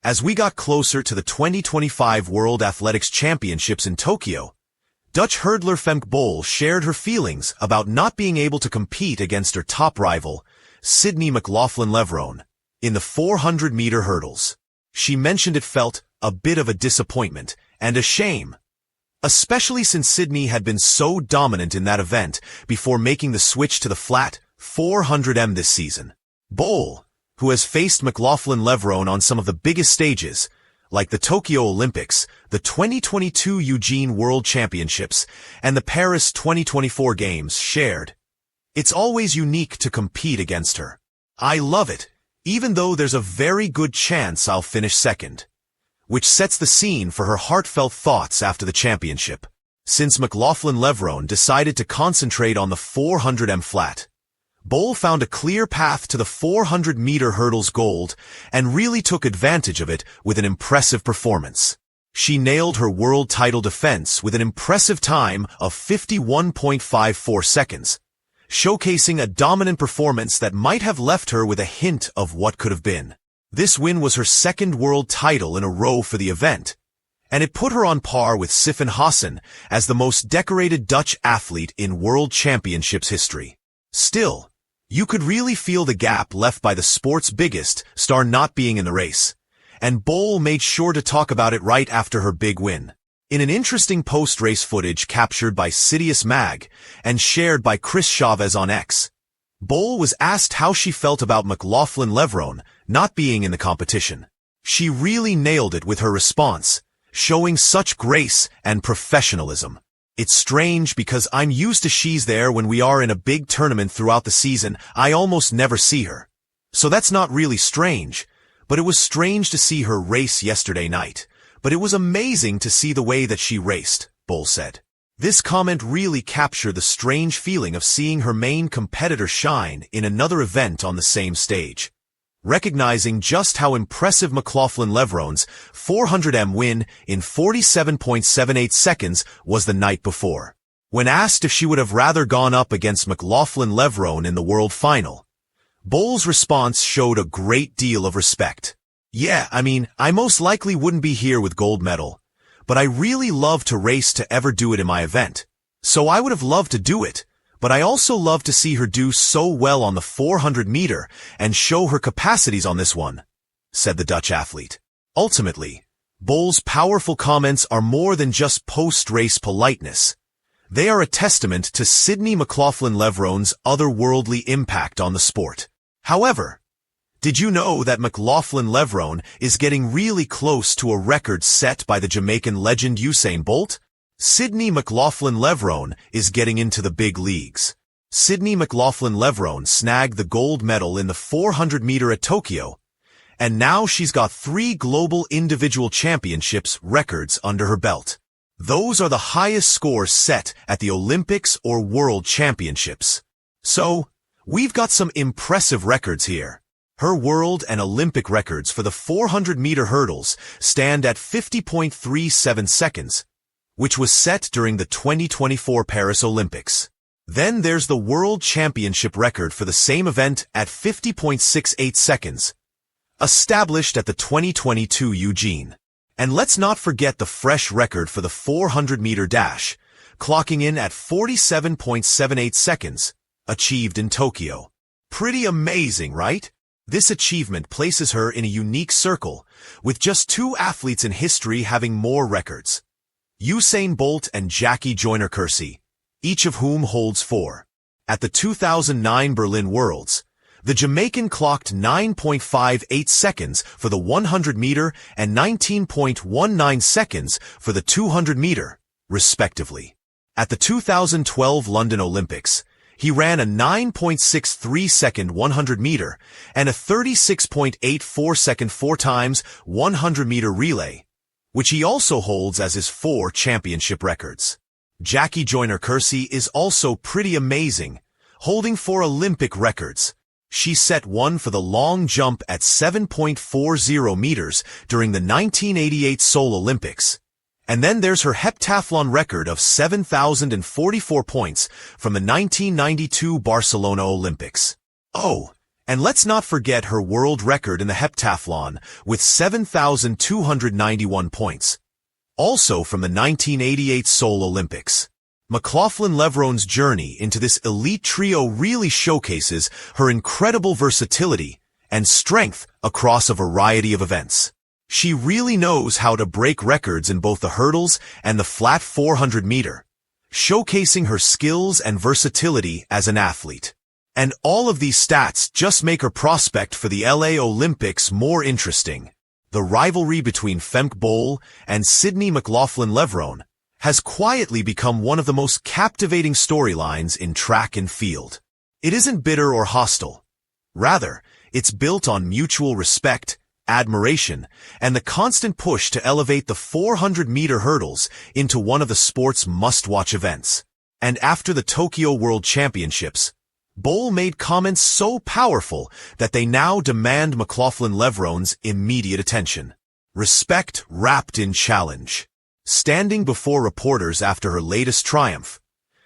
As we got closer to the 2025 World Athletics Championships in Tokyo, Dutch hurdler Femke Bol shared her feelings about not being able to compete against her top rival, Sydney McLaughlin-Levrone, in the 400-meter hurdles. She mentioned it felt a bit of a disappointment and a shame, especially since Sydney had been so dominant in that event before making the switch to the flat 400m this season. Bol, who has faced McLaughlin-Levrone on some of the biggest stages, like the Tokyo Olympics, the 2022 Eugene World Championships, and the Paris 2024 Games, shared, "It's always unique to compete against her. I love it, even though there's a very good chance I'll finish second," which sets the scene for her heartfelt thoughts after the championship. Since McLaughlin-Levrone decided to concentrate on the 400m flat, Bol found a clear path to the 400-meter hurdles gold and really took advantage of it with an impressive performance. She nailed her world title defense with an impressive time of 51.54 seconds, showcasing a dominant performance that might have left her with a hint of what could have been. This win was her second world title in a row for the event, and it put her on par with Sifan Hassan as the most decorated Dutch athlete in World Championships history. Still, you could really feel the gap left by the sport's biggest star not being in the race, and Bol made sure to talk about it right after her big win. In an interesting post-race footage captured by Sirius Mag and shared by Chris Chavez on X, Bol was asked how she felt about McLaughlin-Levrone not being in the competition. She really nailed it with her response, showing such grace and professionalism. "It's strange because I'm used to she's there when we are in a big tournament throughout the season. I almost never see her. So that's not really strange, but it was strange to see her race yesterday night. But it was amazing to see the way that she raced," Bol said. This comment really captured the strange feeling of seeing her main competitor shine in another event on the same stage, recognizing just how impressive McLaughlin-Levrone's 400m win in 47.78 seconds was the night before. When asked if she would have rather gone up against McLaughlin-Levrone in the world final, Bol's response showed a great deal of respect. "Yeah, I most likely wouldn't be here with gold medal, but I really love to race to ever do it in my event. So I would have loved to do it. But I also love to see her do so well on the 400-meter and show her capacities on this one," said the Dutch athlete. Ultimately, Bol's powerful comments are more than just post-race politeness. They are a testament to Sydney McLaughlin-Levrone's otherworldly impact on the sport. However, did you know that McLaughlin-Levrone is getting really close to a record set by the Jamaican legend Usain Bolt? Sydney McLaughlin-Levrone is getting into the big leagues. Sydney McLaughlin-Levrone snagged the gold medal in the 400-meter at Tokyo, and now she's got 3 global individual championships records under her belt. Those are the highest scores set at the Olympics or World Championships. So, we've got some impressive records here. Her world and Olympic records for the 400-meter hurdles stand at 50.37 seconds, which was set during the 2024 Paris Olympics. Then there's the World Championship record for the same event at 50.68 seconds, established at the 2022 Eugene. And let's not forget the fresh record for the 400-meter dash, clocking in at 47.78 seconds, achieved in Tokyo. Pretty amazing, right? This achievement places her in a unique circle, with just 2 athletes in history having more records: Usain Bolt and Jackie Joyner-Kersee, each of whom holds 4. At the 2009 Berlin Worlds, the Jamaican clocked 9.58 seconds for the 100-meter and 19.19 seconds for the 200-meter, respectively. At the 2012 London Olympics, he ran a 9.63-second 100-meter and a 36.84-second 4 times 100-meter relay, which he also holds as his 4 championship records. Jackie Joyner-Kersee is also pretty amazing, holding 4 Olympic records. She set one for the long jump at 7.40 meters during the 1988 Seoul Olympics. And then there's her heptathlon record of 7,044 points from the 1992 Barcelona Olympics. Oh, And let's not forget her world record in the heptathlon with 7,291 points. Also from the 1988 Seoul Olympics. McLaughlin-Levrone's journey into this elite trio really showcases her incredible versatility and strength across a variety of events. She really knows how to break records in both the hurdles and the flat 400-meter, showcasing her skills and versatility as an athlete. And all of these stats just make her prospect for the LA Olympics more interesting. The rivalry between Femke Bol and Sydney McLaughlin-Levrone has quietly become one of the most captivating storylines in track and field. It isn't bitter or hostile. Rather, it's built on mutual respect, admiration, and the constant push to elevate the 400-meter hurdles into one of the sport's must-watch events. And after the Tokyo World Championships, Bol made comments so powerful that they now demand McLaughlin-Levrone's immediate attention. Respect wrapped in challenge. Standing before reporters after her latest triumph,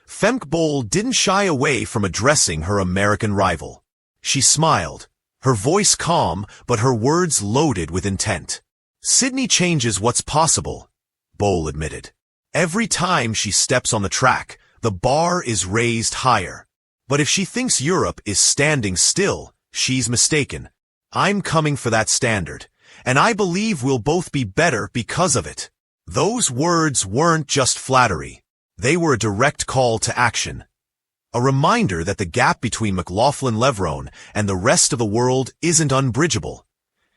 Femke Bol didn't shy away from addressing her American rival. She smiled, her voice calm, but her words loaded with intent. Sydney changes what's possible, Bol admitted. Every time she steps on the track, the bar is raised higher. But if she thinks Europe is standing still, she's mistaken. I'm coming for that standard, and I believe we'll both be better because of it. Those words weren't just flattery. They were a direct call to action. A reminder that the gap between McLaughlin-Levrone and the rest of the world isn't unbridgeable,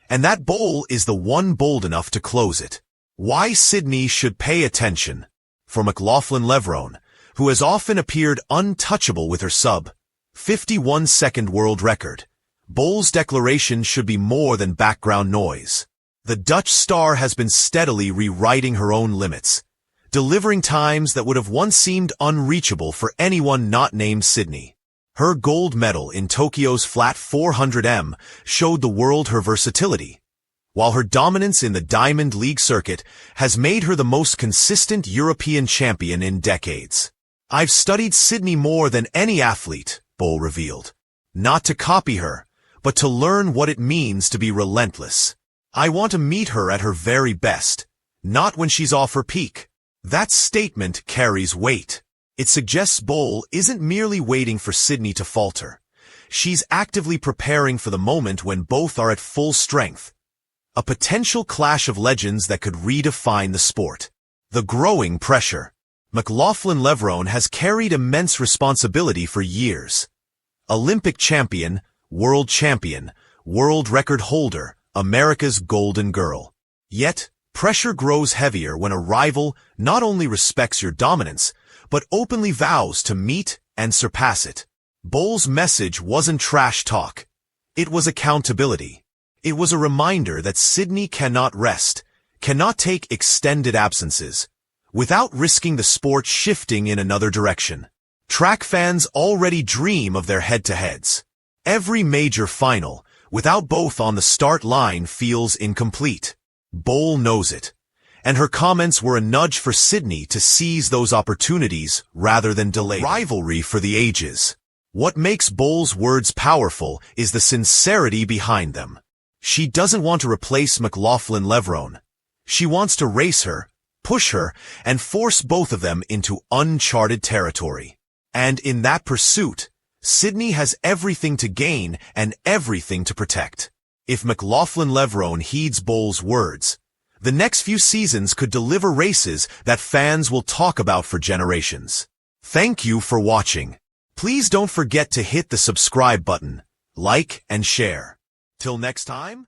and that Bol is the one bold enough to close it. Why Sydney should pay attention. For McLaughlin-Levrone, who has often appeared untouchable with her sub-51-second world record, Bol's declaration should be more than background noise. The Dutch star has been steadily rewriting her own limits, delivering times that would have once seemed unreachable for anyone not named Sydney. Her gold medal in Tokyo's flat 400m showed the world her versatility, while her dominance in the Diamond League circuit has made her the most consistent European champion in decades. I've studied Sydney more than any athlete, Bol revealed. Not to copy her, but to learn what it means to be relentless. I want to meet her at her very best, not when she's off her peak. That statement carries weight. It suggests Bol isn't merely waiting for Sydney to falter. She's actively preparing for the moment when both are at full strength. A potential clash of legends that could redefine the sport. The growing pressure. McLaughlin-Levrone has carried immense responsibility for years. Olympic champion, world record holder, America's golden girl. Yet, pressure grows heavier when a rival not only respects your dominance, but openly vows to meet and surpass it. Bol's message wasn't trash talk. It was accountability. It was a reminder that Sydney cannot rest, cannot take extended absences, without risking the sport shifting in another direction. Track fans already dream of their head-to-heads. Every major final, without both on the start line, feels incomplete. Bol knows it, and her comments were a nudge for Sydney to seize those opportunities rather than delay. Rivalry for the ages. What makes Bol's words powerful is the sincerity behind them. She doesn't want to replace McLaughlin-Levrone. She wants to race her, push her, and force both of them into uncharted territory. And in that pursuit, Sydney has everything to gain and everything to protect. If McLaughlin-Levrone heeds Bol's words, the next few seasons could deliver races that fans will talk about for generations. Thank you for watching. Please don't forget to hit the subscribe button, like, and share. Till next time.